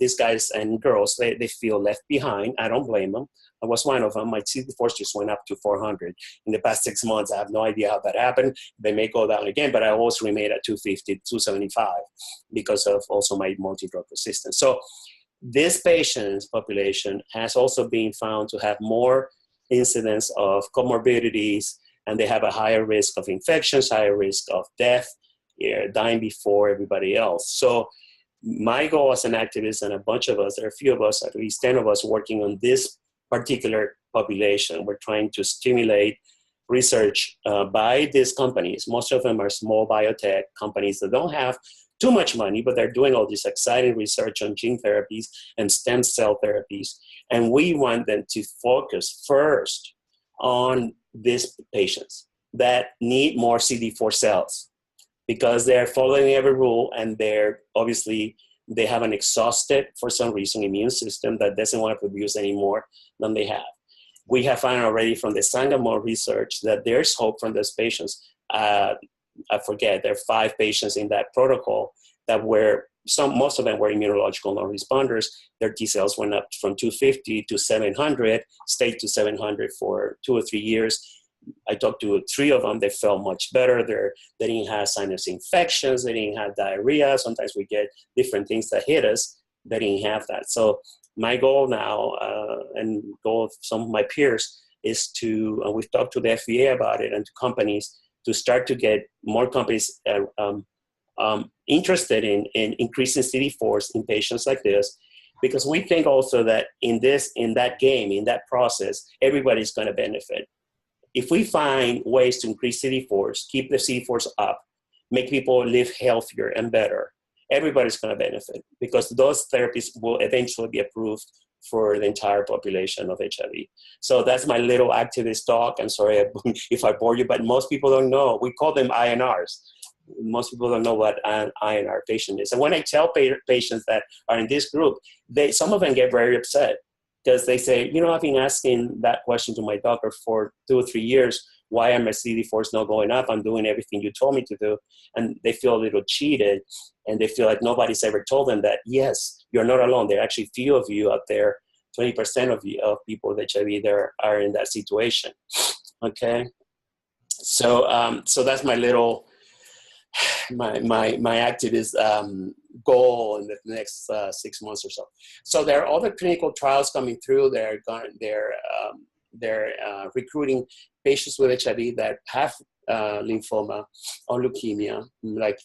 These guys and girls, they feel left behind. I don't blame them. I was one of them. My CD4s just went up to 400 in the past 6 months. I have no idea how that happened. They may go down again, but I always remain at 250, 275 because of also my multi-drug resistance. So this patient population has also been found to have more incidence of comorbidities, and they have a higher risk of infections, higher risk of death, dying before everybody else. So my goal as an activist, and a bunch of us, there are a few of us, at least 10 of us working on this particular population. We're trying to stimulate research by these companies. Most of them are small biotech companies that don't have too much money, but they're doing all this exciting research on gene therapies and stem cell therapies. And we want them to focus first on these patients that need more CD4 cells because they're following every rule, and they're obviously, they have an exhausted, for some reason, immune system that doesn't want to produce any more than they have. We have found already from the Sangamo research that there's hope from those patients. I forget, there are 5 patients in that protocol that were, most of them were immunological non-responders. Their T cells went up from 250 to 700, stayed to 700 for 2 or 3 years. I talked to 3 of them. They felt much better. They didn't have sinus infections. They didn't have diarrhea. Sometimes we get different things that hit us. They didn't have that. So my goal now, and goal of some of my peers, is to, we've talked to the FDA about it and to companies, to start to get more companies interested in increasing CD4s in patients like this, because we think also that in that process, everybody's going to benefit. If we find ways to increase CD4s, keep the CD4s up, make people live healthier and better, everybody's going to benefit, because those therapies will eventually be approved for the entire population of HIV. So that's my little activist talk. I'm sorry if I bore you, but most people don't know. We call them INRs. Most people don't know what an INR patient is. And when I tell patients that are in this group, some of them get very upset because they say, you know, I've been asking that question to my doctor for 2 or 3 years. Why are my CD4s not going up? I'm doing everything you told me to do. And they feel a little cheated, and they feel like nobody's ever told them that, yes, you're not alone. There are actually few of you out there, 20% of people with HIV there are in that situation. Okay. So, so that's my little, my activist goal in the next 6 months or so. So there are other clinical trials coming through. They're recruiting patients with HIV that have lymphoma or leukemia, like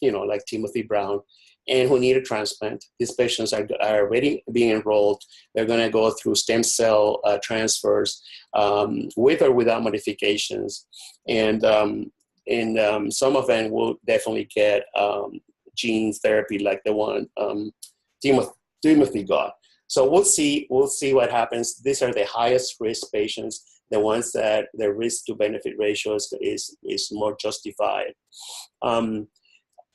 Timothy Brown, and who need a transplant. These patients are already being enrolled. They're going to go through stem cell transfers with or without modifications, and some of them will definitely get gene therapy like the one Timothy got. So we'll see what happens. These are the highest risk patients, the ones that the risk to benefit ratio is more justified.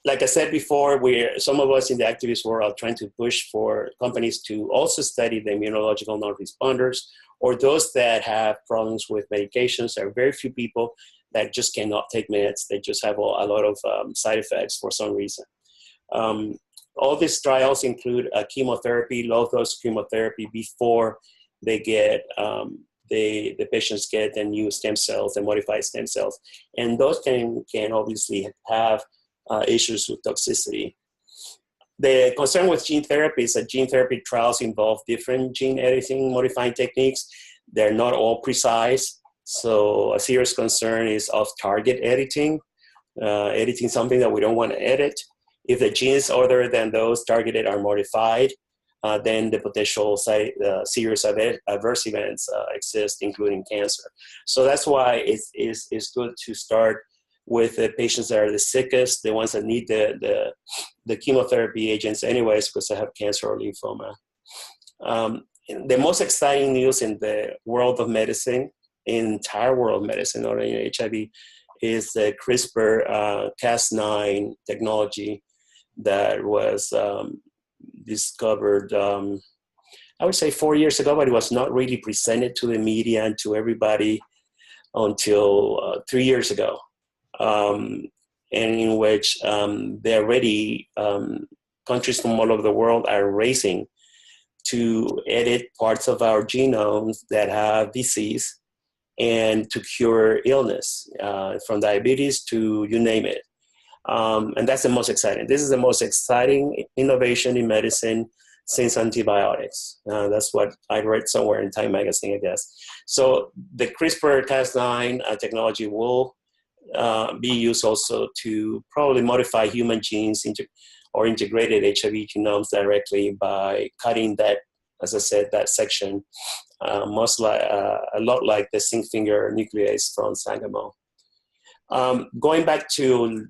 Like I said before, some of us in the activist world are trying to push for companies to also study the immunological non-responders, or those that have problems with medications. There are very few people that just cannot take meds. They just have a lot of side effects for some reason. All these trials include chemotherapy, low-dose chemotherapy before they get, the patients get the new stem cells, the modified stem cells. And those can obviously have issues with toxicity. The concern with gene therapy is that gene therapy trials involve different gene editing modifying techniques. They're not all precise. So a serious concern is off-target editing, editing something that we don't want to edit. If the genes other than those targeted are modified, then the potential serious adverse events exist, including cancer. So that's why it's good to start with the patients that are the sickest, the ones that need the chemotherapy agents anyways because they have cancer or lymphoma. The most exciting news in the world of medicine, entire world of medicine, not only HIV, is the CRISPR Cas9 technology that was discovered, I would say 4 years ago, but it was not really presented to the media and to everybody until 3 years ago. And in which they're already, countries from all over the world are racing to edit parts of our genomes that have disease and to cure illness, from diabetes to you name it. And that's the most exciting. This is the most exciting innovation in medicine since antibiotics. That's what I read somewhere in Time magazine, I guess. So the CRISPR-Cas9 technology will be used also to probably modify human genes or integrated HIV genomes directly by cutting that, as I said, that section, a lot like the zinc finger nuclease from Sangamo. Going back to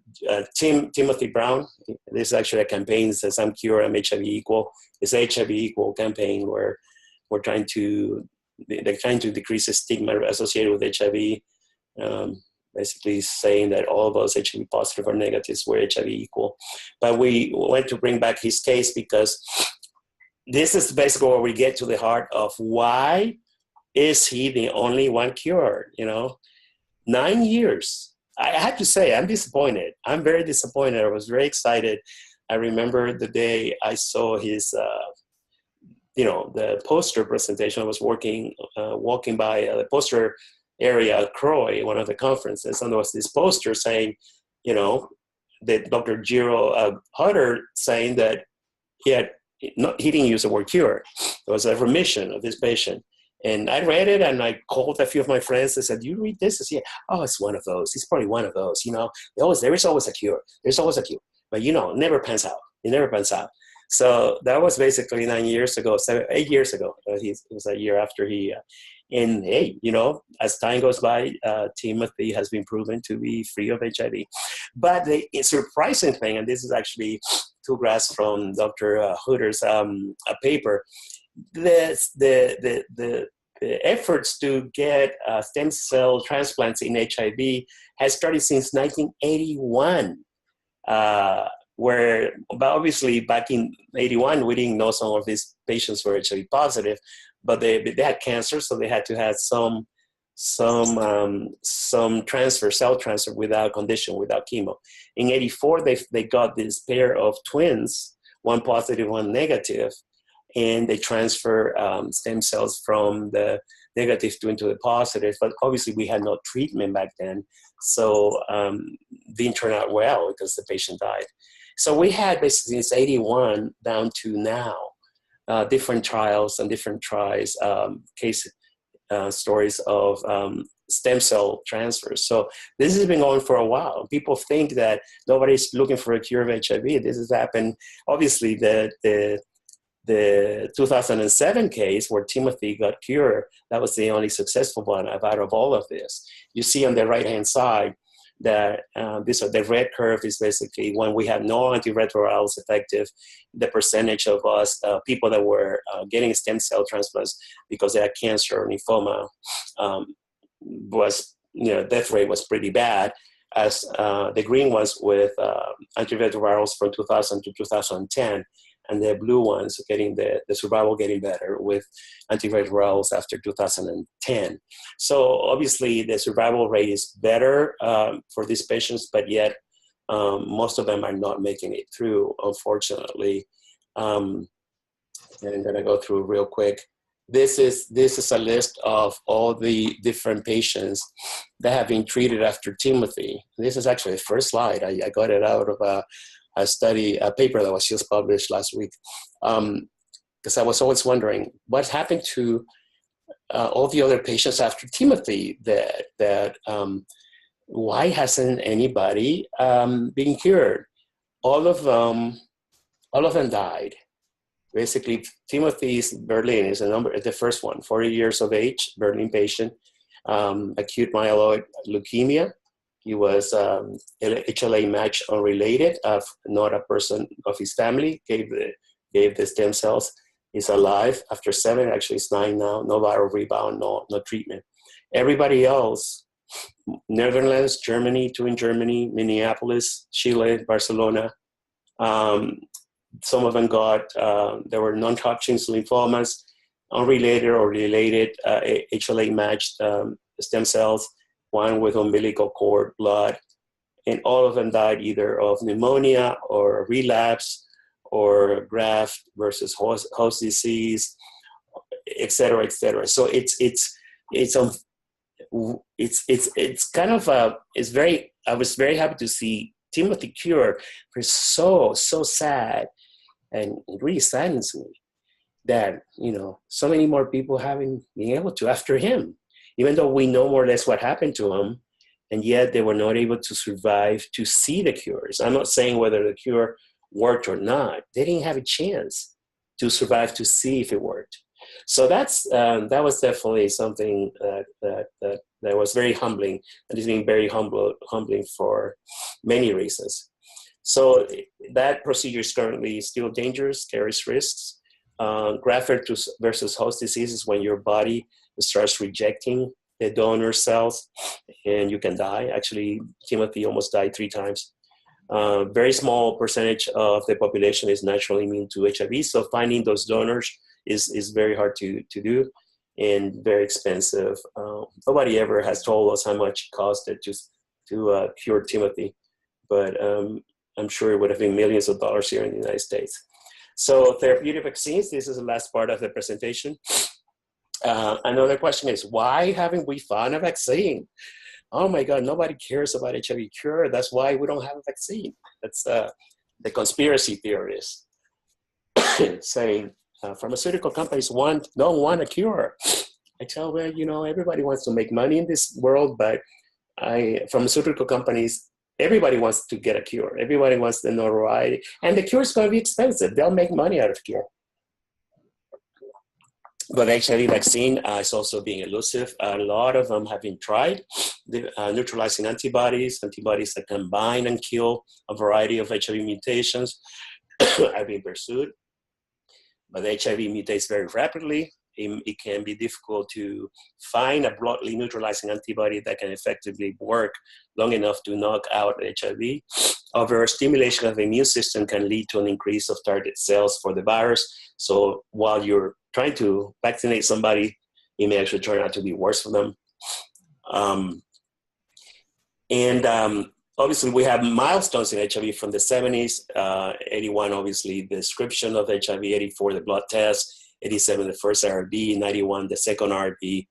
Timothy Brown, this is actually a campaign that says I'm Cure, I'm HIV Equal. It's HIV Equal campaign where they're trying to decrease the stigma associated with HIV, basically saying that all of us HIV positive or negatives were HIV equal. But we want to bring back his case because this is basically where we get to the heart of why is he the only one cured, 9 years. I have to say, I'm disappointed. I'm very disappointed. I was very excited. I remember the day I saw his, the poster presentation. I was walking by the poster area at Croy, one of the conferences, and there was this poster saying, that Dr. Jiro Hutter saying that he didn't use the word cure. It was a remission of this patient. And I read it and I called a few of my friends and said, "Do you read this?" I said, "Oh, it's one of those. It's probably one of those. There is always a cure. There's always a cure. But, it never pans out. It never pans out." So that was basically 8 years ago. It was a year after he, and hey, as time goes by, Timothy has been proven to be free of HIV. But the surprising thing, and this is actually 2 graphs from Dr. Hutter's paper, the efforts to get stem cell transplants in HIV has started since 1981, but obviously back in 81, we didn't know some of these patients were HIV positive, but they had cancer, so they had to have some cell transfer without condition, without chemo. In 84, they got this pair of twins, one positive, one negative, and they transfer stem cells from the negative into the positive. But obviously, we had no treatment back then, so didn't turn out well because the patient died. So we had basically since 81 down to now different trials and different tries, stories of stem cell transfers. So this has been going for a while. People think that nobody's looking for a cure of HIV. This has happened. Obviously, the 2007 case where Timothy got cured, that was the only successful one out of all of this. You see on the right-hand side that the red curve is basically when we have no antiretrovirals effective, the percentage of us, people that were getting stem cell transplants because they had cancer or lymphoma, was, death rate was pretty bad, as the green ones with antiretrovirals from 2000 to 2010, and the blue ones getting the survival getting better with antiretrovirals after 2010. So obviously the survival rate is better for these patients, but yet most of them are not making it through, unfortunately. And I'm gonna go through real quick. This is a list of all the different patients that have been treated after Timothy. This is actually the first slide. I got it out of a paper that was just published last week. Because I was always wondering what happened to all the other patients after Timothy, that why hasn't anybody been cured? All of them died. Basically, Timothy's Berlin is the first one, 40 years of age, Berlin patient, acute myeloid leukemia. He was HLA match unrelated, not a person of his family, gave the stem cells. He's alive after 7, actually it's 9 now, no viral rebound, no treatment. Everybody else, Netherlands, Germany, 2 in Germany, Minneapolis, Chile, Barcelona. Some of them got, there were non-Hodgkin's lymphomas, unrelated or related HLA-matched stem cells, one with umbilical cord blood, and all of them died either of pneumonia or relapse or graft versus host disease, et cetera, et cetera. So it's kind of it's very. I was very happy to see Timothy cure. It's so sad, and it really saddens me that so many more people haven't been able to after him, even though we know more or less what happened to him, and yet they were not able to survive to see the cures. I'm not saying whether the cure worked or not. They didn't have a chance to survive to see if it worked. So that was definitely something that was very humbling, and it's been very humbling for many reasons. So that procedure is currently still dangerous, carries risks. Graft versus host disease is when your body starts rejecting the donor cells, and you can die. Actually, Timothy almost died 3 times. Very small percentage of the population is naturally immune to HIV, so finding those donors is very hard to do and very expensive. Nobody ever has told us how much it costed to cure Timothy, but I'm sure it would have been millions of dollars here in the United States. So therapeutic vaccines, this is the last part of the presentation. Another question is, why haven't we found a vaccine? Oh my God, nobody cares about HIV cure. That's why we don't have a vaccine. That's the conspiracy theorists saying pharmaceutical companies don't want a cure. I tell them, everybody wants to make money in this world, but pharmaceutical companies, everybody wants to get a cure. Everybody wants the notoriety, and the cure is going to be expensive. They'll make money out of cure. But HIV vaccine is also being elusive. A lot of them have been tried. The neutralizing antibodies that can bind and kill a variety of HIV mutations have been pursued. But HIV mutates very rapidly. It can be difficult to find a broadly neutralizing antibody that can effectively work long enough to knock out HIV. Overstimulation of the immune system can lead to an increase of target cells for the virus. So while you're trying to vaccinate somebody, it may actually turn out to be worse for them. Obviously, we have milestones in HIV from the 70s. 81, obviously, the description of HIV. 84, the blood test. 87, the first RB. 91, the second RB.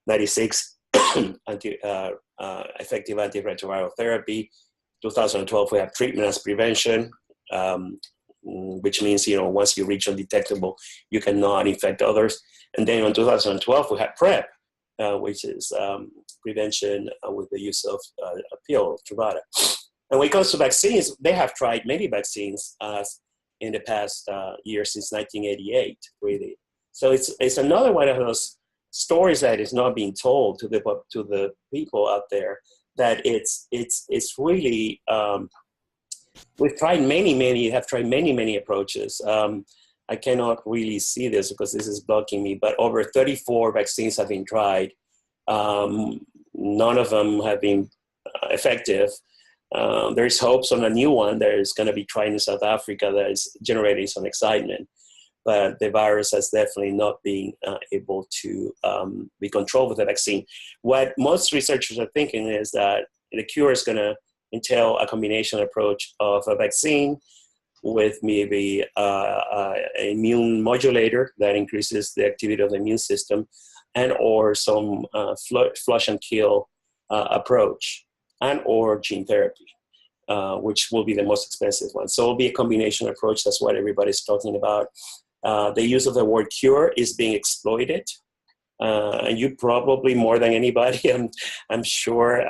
96, effective antiretroviral therapy. 2012, we have treatment as prevention, which means, once you reach undetectable, you cannot infect others. And then in 2012, we had PrEP, which is prevention with the use of a pill, Truvada. And when it comes to vaccines, they have tried many vaccines in the past year, since 1988, really. So it's another one of those stories that is not being told to the people out there, that it's really, we've tried many approaches. I cannot really see this because this is blocking me, but over 34 vaccines have been tried. None of them have been effective. There's hopes on a new one that is going to be tried in South Africa that is generating some excitement. But the virus has definitely not been able to be controlled with the vaccine. What most researchers are thinking is that the cure is going to entail a combination approach of a vaccine with maybe an immune modulator that increases the activity of the immune system, and or some flush and kill approach, and or gene therapy, which will be the most expensive one. So it will be a combination approach. That's what everybody's talking about. The use of the word cure is being exploited. And you probably, more than anybody, I'm sure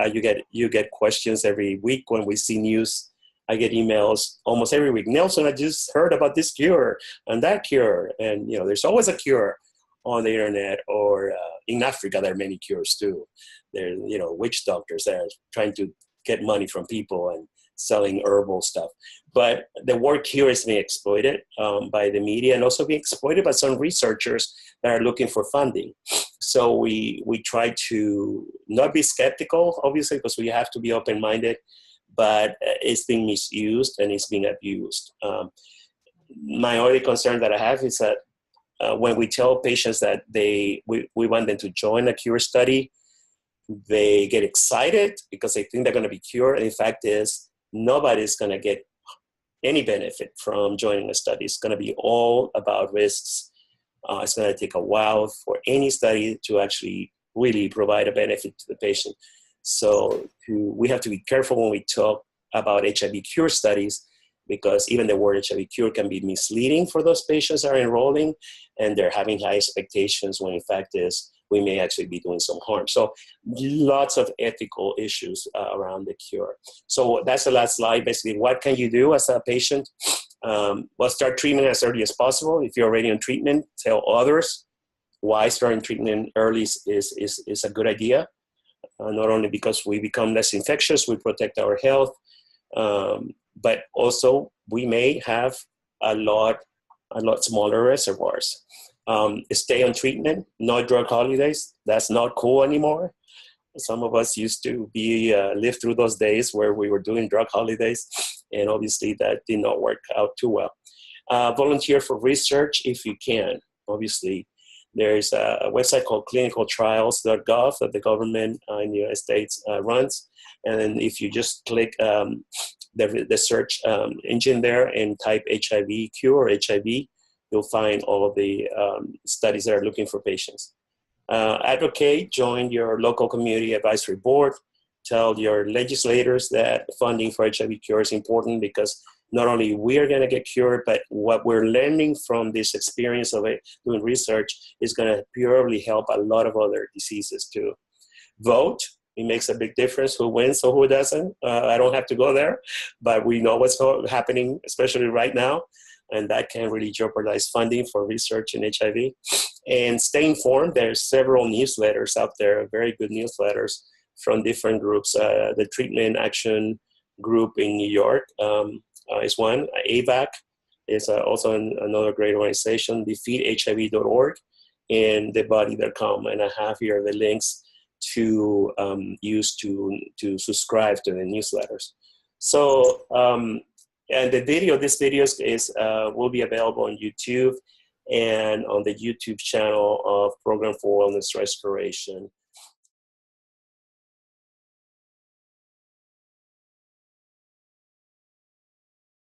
you get questions every week when we see news. I get emails almost every week. Nelson, I just heard about this cure and that cure. And, there's always a cure on the internet, or in Africa, there are many cures too. There, witch doctors that are trying to get money from people and selling herbal stuff. But the word cure is being exploited by the media, and also being exploited by some researchers that are looking for funding. So we try to not be skeptical, obviously, because we have to be open-minded, but it's being misused and it's being abused. My only concern that I have is that when we tell patients that we want them to join a cure study, they get excited because they think they're going to be cured. And the fact is, nobody's going to get any benefit from joining a study. It's going to be all about risks. It's going to take a while for any study to actually really provide a benefit to the patient. So we have to be careful when we talk about HIV cure studies, because even the word HIV cure can be misleading for those patients that are enrolling, and they're having high expectations when in fact is we may actually be doing some harm. So lots of ethical issues around the cure. So that's the last slide. Basically, what can you do as a patient? Well, start treatment as early as possible. If you're already on treatment, tell others why starting treatment early is a good idea. Not only because we become less infectious, we protect our health, but also we may have a lot smaller reservoirs. Stay on treatment, no drug holidays. That's not cool anymore. Some of us used to live through those days where we were doing drug holidays, and obviously that did not work out too well. Volunteer for research if you can. Obviously, there's a website called clinicaltrials.gov that the government in the United States runs. And then if you just click the search engine there and type HIV cure or HIV, you'll find all of the studies that are looking for patients. Advocate, join your local community advisory board. Tell your legislators that funding for HIV cure is important, because not only we are going to get cured, but what we're learning from this experience of doing research is going to purely help a lot of other diseases too. Vote. It makes a big difference who wins or who doesn't. I don't have to go there, but we know what's happening, especially right now, and that can really jeopardize funding for research in HIV. And stay informed. There's several newsletters out there, very good newsletters from different groups. The Treatment Action Group in New York is one. AVAC is also another great organization. DefeatHIV.org and thebody.com. And I have here the links to use to subscribe to the newsletters. So, and this video will be available on YouTube and on the YouTube channel of Program for Wellness Restoration.